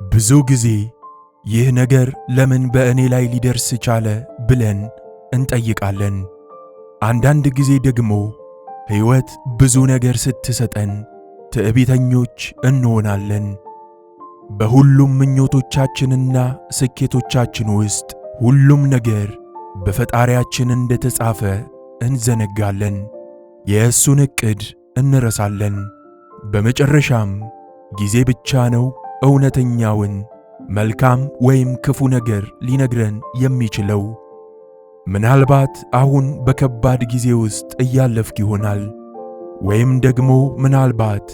ብዙ ጊዜ ይህ ነገር ለምን በእኔ ላይ ሊደርስ ቻለ ብለን እንጠይቃለን። አንዳንድ ጊዜ ደግሞ ሕይወት ብዙ ነገር ስትሰጠን ትዕቢተኞች እንሆናለን። በሁሉም ምኞቶቻችንና ስኬቶቻችን ውስጥ ሁሉም ነገር በፈጣሪያችን እንደተጻፈ እንዘነጋለን። የእሱን ዕቅድ እንረሳለን። በመጨረሻም ጊዜ ብቻ ነው እውነተኛውን መልካም ወይም ክፉ ነገር ሊነግረን የሚችለው። ምናልባት አሁን በከባድ ጊዜ ውስጥ እያለፍክ ይሆናል፣ ወይም ደግሞ ምናልባት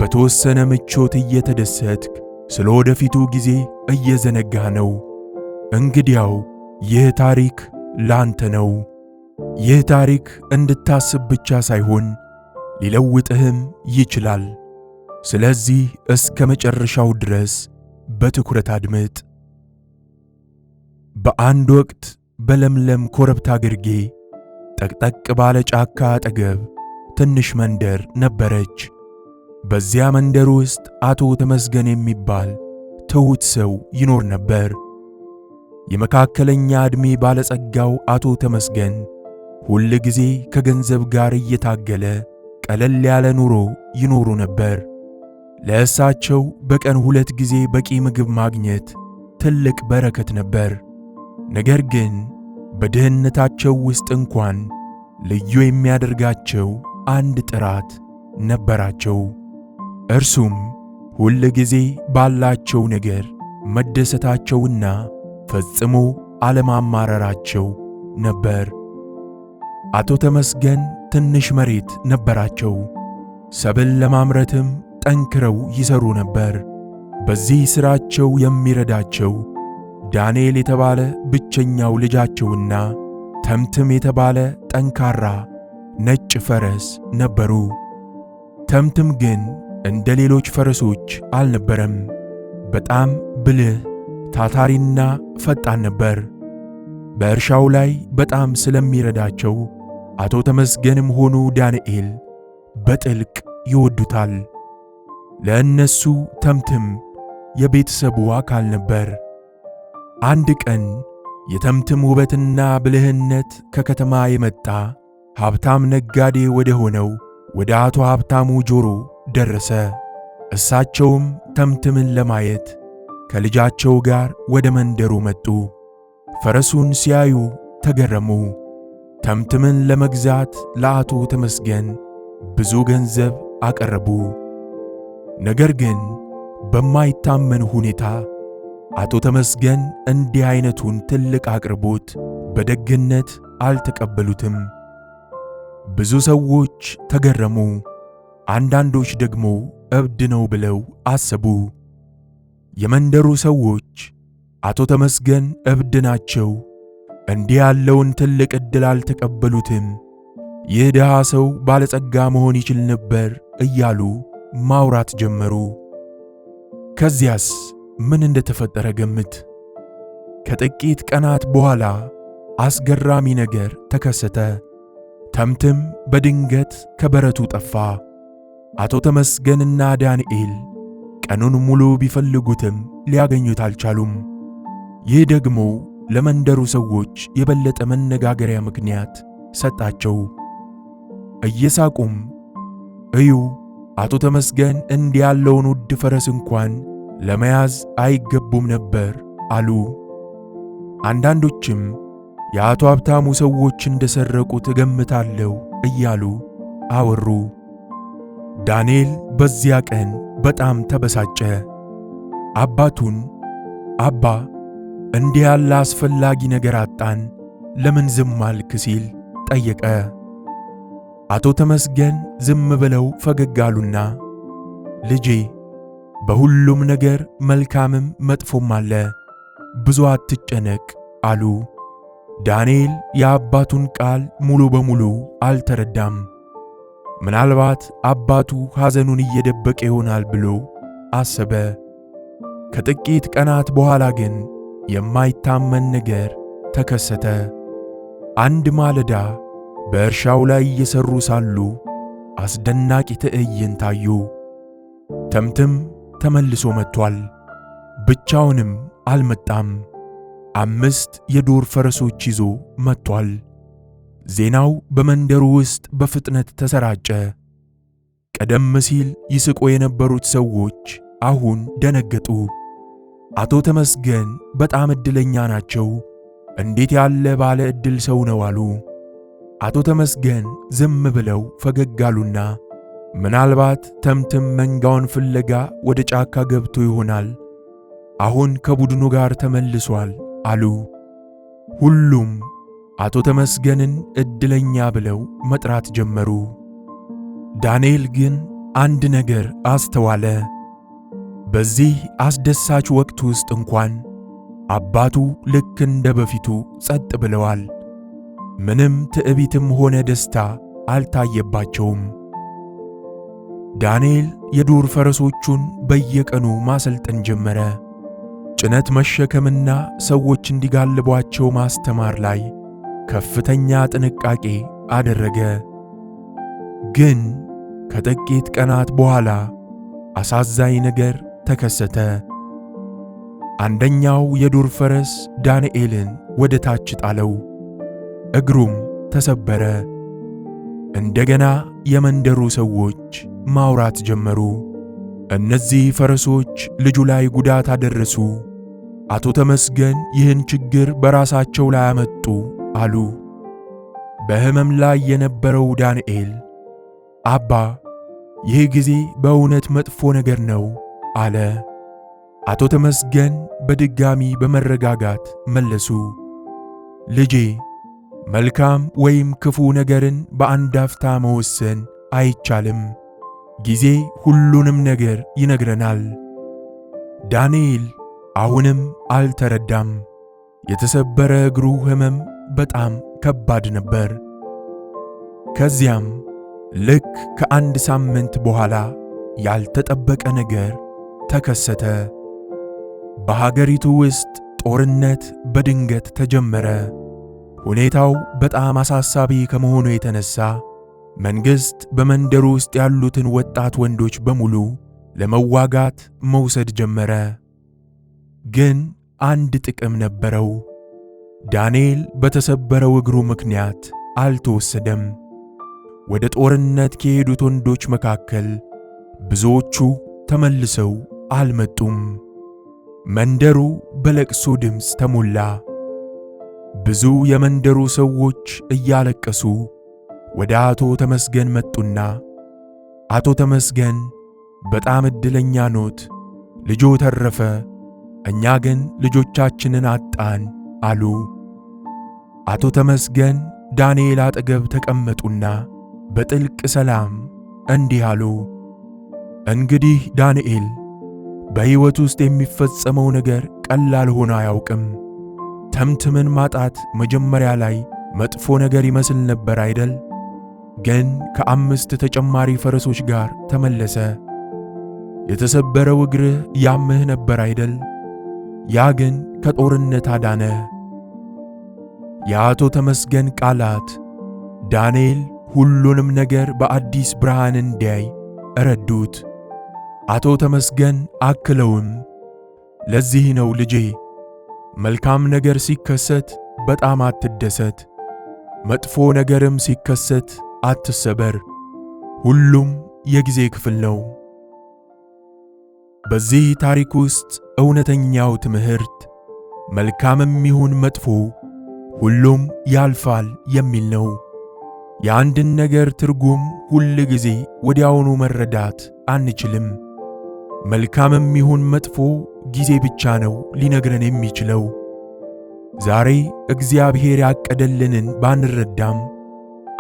በተወሰነ ምቾት እየተደሰትክ ስለ ወደፊቱ ጊዜ እየዘነጋህ ነው። እንግዲያው ይህ ታሪክ ላንተ ነው። ይህ ታሪክ እንድታስብ ብቻ ሳይሆን ሊለውጥህም ይችላል። ስለዚህ እስከ መጨረሻው ድረስ በትኩረት አድምጥ። በአንድ ወቅት በለምለም ኮረብታ ግርጌ ጠቅጠቅ ባለ ጫካ አጠገብ ትንሽ መንደር ነበረች። በዚያ መንደር ውስጥ አቶ ተመስገን የሚባል ትሑት ሰው ይኖር ነበር። የመካከለኛ ዕድሜ ባለጸጋው አቶ ተመስገን ሁል ጊዜ ከገንዘብ ጋር እየታገለ ቀለል ያለ ኑሮ ይኖሩ ነበር። ለእሳቸው በቀን 2 ጊዜ በቂ ምግብ ማግኘት ትልቅ በረከት ነበር። ነገር ግን በድህነታቸው ውስጥ እንኳን ልዩ የሚያደርጋቸው አንድ ጥራት ነበራቸው። እርሱም ሁል ጊዜ ባላቸው ነገር መደሰታቸውና ፈጽሞ አለማማረራቸው ነበር። አቶ ተመስገን ትንሽ መሬት ነበራቸው። ሰብል ለማምረትም ጠንክረው ይሰሩ ነበር። በዚህ ሥራቸው የሚረዳቸው ዳንኤል የተባለ ብቸኛው ልጃቸውና ተምትም የተባለ ጠንካራ ነጭ ፈረስ ነበሩ። ተምትም ግን እንደ ሌሎች ፈረሶች አልነበረም። በጣም ብልህ፣ ታታሪና ፈጣን ነበር። በእርሻው ላይ በጣም ስለሚረዳቸው አቶ ተመስገንም ሆኑ ዳንኤል በጥልቅ ይወዱታል። ለእነሱ ተምትም የቤተሰቡ አካል ነበር። አንድ ቀን የተምትም ውበትና ብልህነት ከከተማ የመጣ ሀብታም ነጋዴ ወደ ሆነው ወደ አቶ ሀብታሙ ጆሮ ደረሰ። እሳቸውም ተምትምን ለማየት ከልጃቸው ጋር ወደ መንደሩ መጡ። ፈረሱን ሲያዩ ተገረሙ። ተምትምን ለመግዛት ለአቶ ተመስገን ብዙ ገንዘብ አቀረቡ። ነገር ግን በማይታመን ሁኔታ አቶ ተመስገን እንዲህ አይነቱን ትልቅ አቅርቦት በደግነት አልተቀበሉትም። ብዙ ሰዎች ተገረሙ። አንዳንዶች ደግሞ እብድ ነው ብለው አሰቡ። የመንደሩ ሰዎች አቶ ተመስገን እብድ ናቸው፣ እንዲህ ያለውን ትልቅ ዕድል አልተቀበሉትም፣ ይህ ድሃ ሰው ባለጸጋ መሆን ይችል ነበር እያሉ ማውራት ጀመሩ። ከዚያስ ምን እንደተፈጠረ ገምት። ከጥቂት ቀናት በኋላ አስገራሚ ነገር ተከሰተ። ተምትም በድንገት ከበረቱ ጠፋ። አቶ ተመስገንና ዳንኤል ቀኑን ሙሉ ቢፈልጉትም ሊያገኙት አልቻሉም። ይህ ደግሞ ለመንደሩ ሰዎች የበለጠ መነጋገሪያ ምክንያት ሰጣቸው። እየሳቁም እዩ፣ አቶ ተመስገን እንዲህ ያለውን ውድ ፈረስ እንኳን ለመያዝ አይገቡም ነበር አሉ። አንዳንዶችም የአቶ ሀብታሙ ሰዎች እንደሰረቁት እገምታለሁ እያሉ አወሩ። ዳንኤል በዚያ ቀን በጣም ተበሳጨ። አባቱን አባ እንዲህ ያለ አስፈላጊ ነገር አጣን፣ ለምን ዝም አልክ ሲል ጠየቀ። አቶ ተመስገን ዝም ብለው ፈገግ አሉና ልጄ በሁሉም ነገር መልካምም መጥፎም አለ፣ ብዙ አትጨነቅ አሉ። ዳንኤል የአባቱን ቃል ሙሉ በሙሉ አልተረዳም። ምናልባት አባቱ ሐዘኑን እየደበቀ ይሆናል ብሎ አሰበ። ከጥቂት ቀናት በኋላ ግን የማይታመን ነገር ተከሰተ። አንድ ማለዳ በእርሻው ላይ እየሰሩ ሳሉ አስደናቂ ትዕይንት ታዩ። ተምትም ተመልሶ መጥቷል። ብቻውንም አልመጣም። 5 የዱር ፈረሶች ይዞ መጥቷል። ዜናው በመንደሩ ውስጥ በፍጥነት ተሰራጨ። ቀደም ሲል ይስቁ የነበሩት ሰዎች አሁን ደነገጡ። አቶ ተመስገን በጣም ዕድለኛ ናቸው፣ እንዴት ያለ ባለ ዕድል ሰው ነው አሉ። አቶ ተመስገን ዝም ብለው ፈገግ አሉና ምናልባት ተምትም መንጋውን ፍለጋ ወደ ጫካ ገብቶ ይሆናል፣ አሁን ከቡድኑ ጋር ተመልሷል አሉ። ሁሉም አቶ ተመስገንን ዕድለኛ ብለው መጥራት ጀመሩ። ዳንኤል ግን አንድ ነገር አስተዋለ። በዚህ አስደሳች ወቅት ውስጥ እንኳን አባቱ ልክ እንደ በፊቱ ጸጥ ብለዋል። ምንም ትዕቢትም ሆነ ደስታ አልታየባቸውም። ዳንኤል የዱር ፈረሶቹን በየቀኑ ማሰልጠን ጀመረ። ጭነት መሸከምና ሰዎች እንዲጋልቧቸው ማስተማር ላይ ከፍተኛ ጥንቃቄ አደረገ። ግን ከጥቂት ቀናት በኋላ አሳዛኝ ነገር ተከሰተ። አንደኛው የዱር ፈረስ ዳንኤልን ወደ ታች ጣለው፣ እግሩም ተሰበረ። እንደገና የመንደሩ ሰዎች ማውራት ጀመሩ። እነዚህ ፈረሶች ልጁ ላይ ጉዳት አደረሱ፣ አቶ ተመስገን ይህን ችግር በራሳቸው ላይ አመጡ አሉ። በሕመም ላይ የነበረው ዳንኤል አባ፣ ይህ ጊዜ በእውነት መጥፎ ነገር ነው አለ። አቶ ተመስገን በድጋሚ በመረጋጋት መለሱ። ልጄ፣ መልካም ወይም ክፉ ነገርን በአንድ አፍታ መወሰን አይቻልም። ጊዜ ሁሉንም ነገር ይነግረናል። ዳንኤል አሁንም አልተረዳም። የተሰበረ እግሩ ሕመም በጣም ከባድ ነበር። ከዚያም ልክ ከአንድ ሳምንት በኋላ ያልተጠበቀ ነገር ተከሰተ። በሀገሪቱ ውስጥ ጦርነት በድንገት ተጀመረ። ሁኔታው በጣም አሳሳቢ ከመሆኑ የተነሳ መንግሥት በመንደሩ ውስጥ ያሉትን ወጣት ወንዶች በሙሉ ለመዋጋት መውሰድ ጀመረ። ግን አንድ ጥቅም ነበረው። ዳንኤል በተሰበረው እግሩ ምክንያት አልተወሰደም። ወደ ጦርነት ከሄዱት ወንዶች መካከል ብዙዎቹ ተመልሰው አልመጡም። መንደሩ በለቅሶ ድምፅ ተሞላ። ብዙ የመንደሩ ሰዎች እያለቀሱ ወደ አቶ ተመስገን መጡና አቶ ተመስገን በጣም ዕድለኛ ኖት፣ ልጆ ተረፈ፣ እኛ ግን ልጆቻችንን አጣን አሉ። አቶ ተመስገን ዳንኤል አጠገብ ተቀመጡና በጥልቅ ሰላም እንዲህ አሉ። እንግዲህ ዳንኤል፣ በሕይወት ውስጥ የሚፈጸመው ነገር ቀላል ሆኖ አያውቅም። ተምትምን ማጣት መጀመሪያ ላይ መጥፎ ነገር ይመስል ነበር አይደል? ግን ከ5 ተጨማሪ ፈረሶች ጋር ተመለሰ። የተሰበረው እግርህ ያምህ ነበር አይደል? ያ ግን ከጦርነት አዳነህ። የአቶ ተመስገን ቃላት ዳንኤል ሁሉንም ነገር በአዲስ ብርሃን እንዲያይ ረዱት። አቶ ተመስገን አክለውም ለዚህ ነው ልጄ፣ መልካም ነገር ሲከሰት በጣም አትደሰት፣ መጥፎ ነገርም ሲከሰት አትሰበር። ሁሉም የጊዜ ክፍል ነው። በዚህ ታሪክ ውስጥ እውነተኛው ትምህርት መልካምም ይሁን መጥፎ ሁሉም ያልፋል የሚል ነው። የአንድን ነገር ትርጉም ሁል ጊዜ ወዲያውኑ መረዳት አንችልም። መልካምም ይሁን መጥፎ ጊዜ ብቻ ነው ሊነግረን የሚችለው። ዛሬ እግዚአብሔር ያቀደልንን ባንረዳም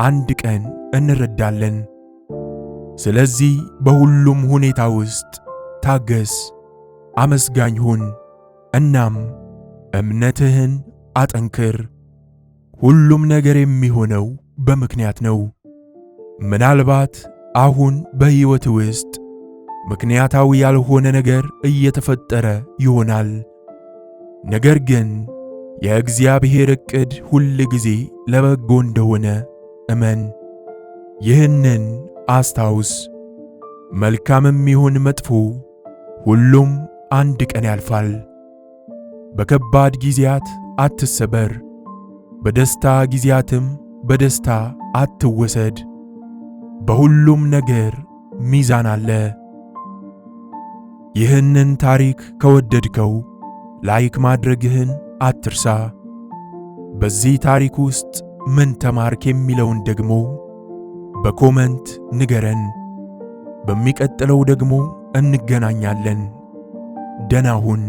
አንድ ቀን እንረዳለን። ስለዚህ በሁሉም ሁኔታ ውስጥ ታገስ፣ አመስጋኝ ሁን፣ እናም እምነትህን አጠንክር። ሁሉም ነገር የሚሆነው በምክንያት ነው። ምናልባት አሁን በሕይወት ውስጥ ምክንያታዊ ያልሆነ ነገር እየተፈጠረ ይሆናል። ነገር ግን የእግዚአብሔር ዕቅድ ሁል ጊዜ ለበጎ እንደሆነ እመን። ይህንን አስታውስ። መልካምም ይሁን መጥፎ ሁሉም አንድ ቀን ያልፋል። በከባድ ጊዜያት አትሰበር፣ በደስታ ጊዜያትም በደስታ አትወሰድ። በሁሉም ነገር ሚዛን አለ። ይህንን ታሪክ ከወደድከው ላይክ ማድረግህን አትርሳ። በዚህ ታሪክ ውስጥ ምን ተማርክ የሚለውን ደግሞ በኮመንት ንገረን። በሚቀጥለው ደግሞ እንገናኛለን። ደህና ሁን።